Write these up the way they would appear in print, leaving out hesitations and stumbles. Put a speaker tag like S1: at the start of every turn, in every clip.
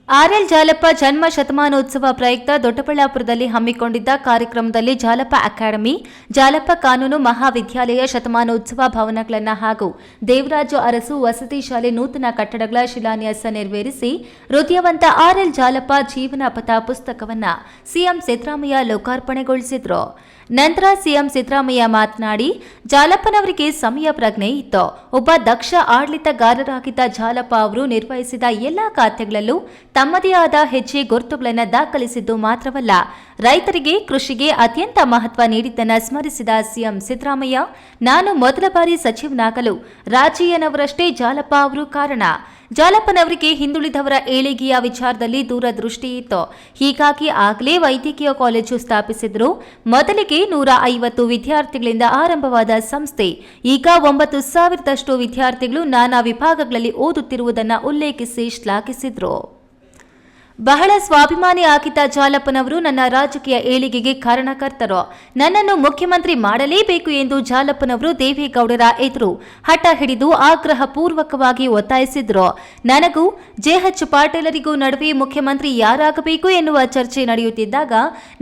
S1: RL Jalappa ಜನ್ಮ ಶತಮಾನೋತ್ಸವ ಪ್ರಯುಕ್ತ ದೊಡ್ಡಬಳ್ಳಾಪುರದಲ್ಲಿ ಹಮ್ಮಿಕೊಂಡಿದ್ದ ಕಾರ್ಯಕ್ರಮದಲ್ಲಿ ಜಾಲಪ್ಪ ಅಕಾಡೆಮಿ, ಜಾಲಪ್ಪ ಕಾನೂನು ಮಹಾವಿದ್ಯಾಲಯ ಶತಮಾನೋತ್ಸವ ಭವನಗಳನ್ನು ಹಾಗೂ ದೇವರಾಜು ಅರಸು ವಸತಿ ಶಾಲೆ ನೂತನ ಕಟ್ಟಡಗಳ ಶಿಲಾನ್ಯಾಸ ನೆರವೇರಿಸಿ ಹೃದಯವಂತ ಆರ್ಎಲ್ ಜಾಲಪ್ಪ ಜೀವನ ಪಥ ಪುಸ್ತಕವನ್ನು ಸಿಎಂ ಸಿದ್ದರಾಮಯ್ಯ ಲೋಕಾರ್ಪಣೆಗೊಳಿಸಿದರು. ನಂತರ ಸಿಎಂ ಸಿದ್ದರಾಮಯ್ಯ ಮಾತನಾಡಿ, ಜಾಲಪ್ಪನವರಿಗೆ ಸಮಯ ಪ್ರಜ್ಞೆ ಇತ್ತು. ಒಬ್ಬ ದಕ್ಷ ಆಡಳಿತಗಾರರಾಗಿದ್ದ ಜಾಲಪ್ಪ ಅವರು ನಿರ್ವಹಿಸಿದ ಎಲ್ಲಾ ಖಾತೆಗಳಲ್ಲೂ ತಮ್ಮದೇ ಆದ ಹೆಜ್ಜೆ ಗುರುತುಗಳನ್ನು ದಾಖಲಿಸಿದ್ದು ಮಾತ್ರವಲ್ಲ, ರೈತರಿಗೆ, ಕೃಷಿಗೆ ಅತ್ಯಂತ ಮಹತ್ವ ನೀಡಿದ್ದನ್ನು ಸ್ಮರಿಸಿದ ಸಿಎಂ ಸಿದ್ದರಾಮಯ್ಯ, ನಾನು ಮೊದಲ ಬಾರಿ ಸಚಿವನಾಗಲು ರಾಜಯ್ಯನವರಷ್ಟೇ ಜಾಲಪ್ಪ ಅವರು ಕಾರಣ. ಜಾಲಪ್ಪನವರಿಗೆ ಹಿಂದುಳಿದವರ ಏಳಿಗೆಯ ವಿಚಾರದಲ್ಲಿ ದೂರದೃಷ್ಟಿ ಇತ್ತು. ಹೀಗಾಗಿ ಆಗಲೇ ವೈದ್ಯಕೀಯ ಕಾಲೇಜು ಸ್ಥಾಪಿಸಿದ್ರು. ಮೊದಲಿಗೆ 150 ವಿದ್ಯಾರ್ಥಿಗಳಿಂದ ಆರಂಭವಾದ ಸಂಸ್ಥೆ ಈಗ 9,000ದಷ್ಟು ವಿದ್ಯಾರ್ಥಿಗಳು ನಾನಾ ವಿಭಾಗಗಳಲ್ಲಿ ಓದುತ್ತಿರುವುದನ್ನು ಉಲ್ಲೇಖಿಸಿ ಶ್ಲಾಘಿಸಿದ್ರು. ಬಹಳ ಸ್ವಾಭಿಮಾನಿ ಆಗಿದ್ದ ಜಾಲಪ್ಪನವರು ನನ್ನ ರಾಜಕೀಯ ಏಳಿಗೆಗೆ ಕಾರಣಕರ್ತರು. ನನ್ನನ್ನು ಮುಖ್ಯಮಂತ್ರಿ ಮಾಡಲೇಬೇಕು ಎಂದು ಜಾಲಪ್ಪನವರು ದೇವೇಗೌಡರ ಎದುರು ಹಠ ಹಿಡಿದು ಆಗ್ರಹ ಪೂರ್ವಕವಾಗಿ ಒತ್ತಾಯಿಸಿದ್ರು. ನನಗೂ ಜೆಎಚ್ ಪಾಟೀಲರಿಗೂ ನಡುವೆ ಮುಖ್ಯಮಂತ್ರಿ ಯಾರಾಗಬೇಕು ಎನ್ನುವ ಚರ್ಚೆ ನಡೆಯುತ್ತಿದ್ದಾಗ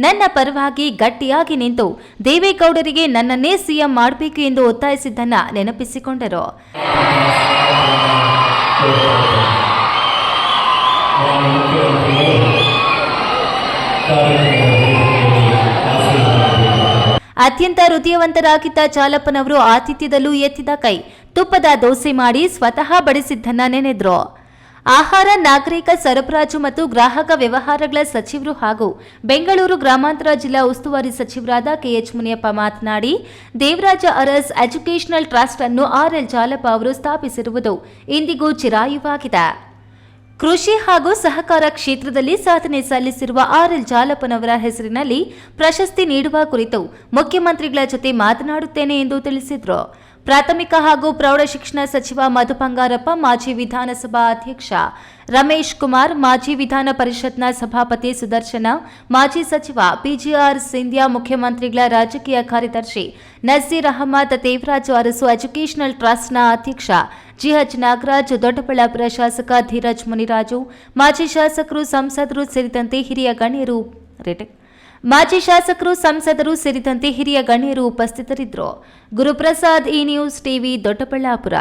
S1: ನನ್ನ ಪರವಾಗಿ ಗಟ್ಟಿಯಾಗಿ ನಿಂತು ದೇವೇಗೌಡರಿಗೆ ನನ್ನನ್ನೇ ಸಿಎಂ ಮಾಡಬೇಕು ಎಂದು ಒತ್ತಾಯಿಸಿದ್ದನ್ನು ನೆನಪಿಸಿಕೊಂಡರು. ಅತ್ಯಂತ ಹೃದಯವಂತರಾಗಿದ್ದ ಜಾಲಪ್ಪನವರು ಆತಿಥ್ಯದಲ್ಲೂ ಎತ್ತಿದ ಕೈ, ತುಪ್ಪದ ದೋಸೆ ಮಾಡಿ ಸ್ವತಃ ಬಡಿಸಿದ್ದನ್ನ ನೆನೆದ್ರು. ಆಹಾರ, ನಾಗರಿಕ ಸರಬರಾಜು ಮತ್ತು ಗ್ರಾಹಕ ವ್ಯವಹಾರಗಳ ಸಚಿವರು ಹಾಗೂ ಬೆಂಗಳೂರು ಗ್ರಾಮಾಂತರ ಜಿಲ್ಲಾ ಉಸ್ತುವಾರಿ ಸಚಿವರಾದ ಕೆಎಚ್ ಮುನಿಯಪ್ಪ ಮಾತನಾಡಿ, ದೇವರಾಜ ಅರಸ್ ಎಜುಕೇಷನಲ್ ಟ್ರಸ್ಟ್ ಅನ್ನು ಆರ್ಎಲ್ ಜಾಲಪ್ಪ ಅವರು ಸ್ಥಾಪಿಸಿರುವುದು ಇಂದಿಗೂ ಚಿರಾಯುವಾಗಿದೆ. ಕೃಷಿ ಹಾಗೂ ಸಹಕಾರ ಕ್ಷೇತ್ರದಲ್ಲಿ ಸಾಧನೆ ಸಲ್ಲಿಸಿರುವ ಆರ್ಎಲ್ ಜಾಲಪ್ಪನವರ ಹೆಸರಿನಲ್ಲಿ ಪ್ರಶಸ್ತಿ ನೀಡುವ ಕುರಿತು ಮುಖ್ಯಮಂತ್ರಿಗಳ ಜೊತೆ ಮಾತನಾಡುತ್ತೇನೆ ಎಂದು ತಿಳಿಸಿದರು. ಪ್ರಾಥಮಿಕ ಹಾಗೂ ಪ್ರೌಢಶಿಕ್ಷಣ ಸಚಿವ ಮಧು ಬಂಗಾರಪ್ಪ, ಮಾಜಿ ವಿಧಾನಸಭಾ ಅಧ್ಯಕ್ಷ ರಮೇಶ್ ಕುಮಾರ್, ಮಾಜಿ ವಿಧಾನ ಪರಿಷತ್ನ ಸಭಾಪತಿ ಸುದರ್ಶನ, ಮಾಜಿ ಸಚಿವ ಪಿಜಿಆರ್ ಸಿಂಧ್ಯಾ, ಮುಖ್ಯಮಂತ್ರಿಗಳ ರಾಜಕೀಯ ಕಾರ್ಯದರ್ಶಿ ನಜೀರ್ ಅಹಮದ್, ದೇವರಾಜು ಅರಸು ಎಜುಕೇಷನಲ್ ಟ್ರಸ್ಟ್ನ ಅಧ್ಯಕ್ಷ ಜಿಎಚ್ ನಾಗರಾಜ್, ದೊಡ್ಡಬಳ್ಳಾಪುರ ಶಾಸಕ ಧೀರಜ್ ಮುನಿರಾಜು, ಮಾಜಿ ಶಾಸಕರು, ಸಂಸದರು ಸೇರಿದಂತೆ ಹಿರಿಯ ಗಣ್ಯರು ಉಪಸ್ಥಿತರಿದ್ದರು. ಗುರುಪ್ರಸಾದ್, ಈ ನ್ಯೂಸ್ ಟಿವಿ, ದೊಡ್ಡಬಳ್ಳಾಪುರ.